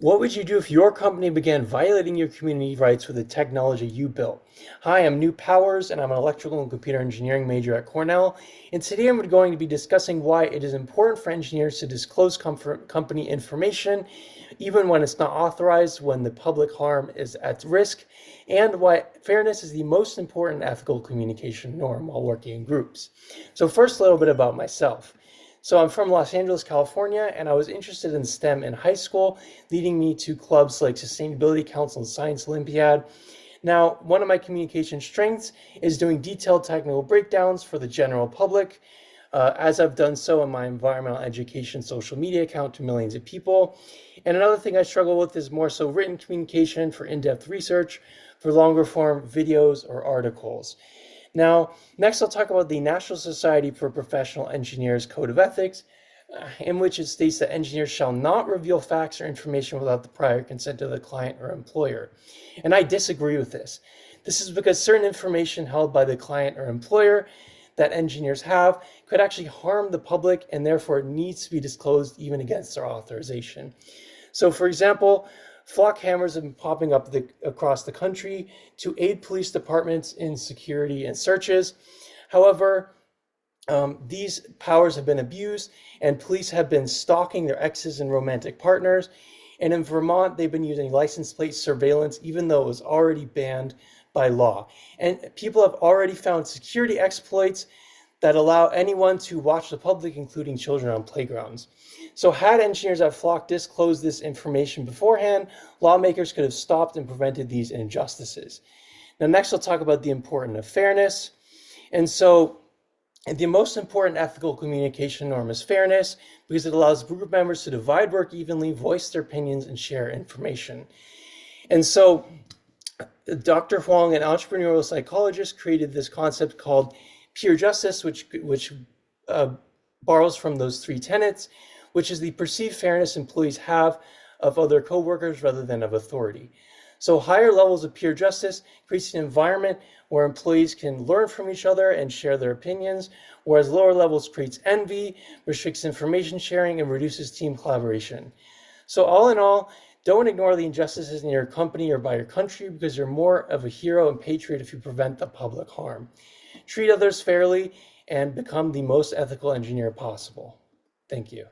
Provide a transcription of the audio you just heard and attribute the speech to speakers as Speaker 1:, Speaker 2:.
Speaker 1: What would you do if your company began violating your community rights with the technology you built? Hi, I'm New Powers, and I'm an electrical and computer engineering major at Cornell. And today I'm going to be discussing why it is important for engineers to disclose company information, even when it's not authorized, when the public harm is at risk, and why fairness is the most important ethical communication norm while working in groups. So first, a little bit about myself. So I'm from Los Angeles, California, and I was interested in STEM in high school, leading me to clubs like Sustainability Council and Science Olympiad. Now, one of my communication strengths is doing detailed technical breakdowns for the general public, as I've done so in my environmental education social media account to millions of people. And another thing I struggle with is more so written communication for in-depth research, for longer form videos or articles. Now, next I'll talk about the National Society for Professional Engineers Code of Ethics, in which it states that engineers shall not reveal facts or information without the prior consent of the client or employer. And I disagree with this. This is because certain information held by the client or employer that engineers have could actually harm the public, and therefore it needs to be disclosed even against their authorization. So for example, flock hammers have been popping up across the country to aid police departments in security and searches. However, these powers have been abused, and police have been stalking their exes and romantic partners. And in Vermont, they've been using license plate surveillance, even though it was already banned by law. And people have already found security exploits that allow anyone to watch the public, including children on playgrounds. So had engineers at Flock disclosed this information beforehand, lawmakers could have stopped and prevented these injustices. Now, next I'll talk about the importance of fairness. And so the most important ethical communication norm is fairness, because it allows group members to divide work evenly, voice their opinions, and share information. And so Dr. Huang, an entrepreneurial psychologist, created this concept called peer justice, which borrows from those three tenets, which is the perceived fairness employees have of other coworkers rather than of authority. So higher levels of peer justice creates an environment where employees can learn from each other and share their opinions, whereas lower levels creates envy, restricts information sharing, and reduces team collaboration. So all in all, don't ignore the injustices in your company or by your country, because you're more of a hero and patriot if you prevent the public harm. Treat others fairly and become the most ethical engineer possible. Thank you.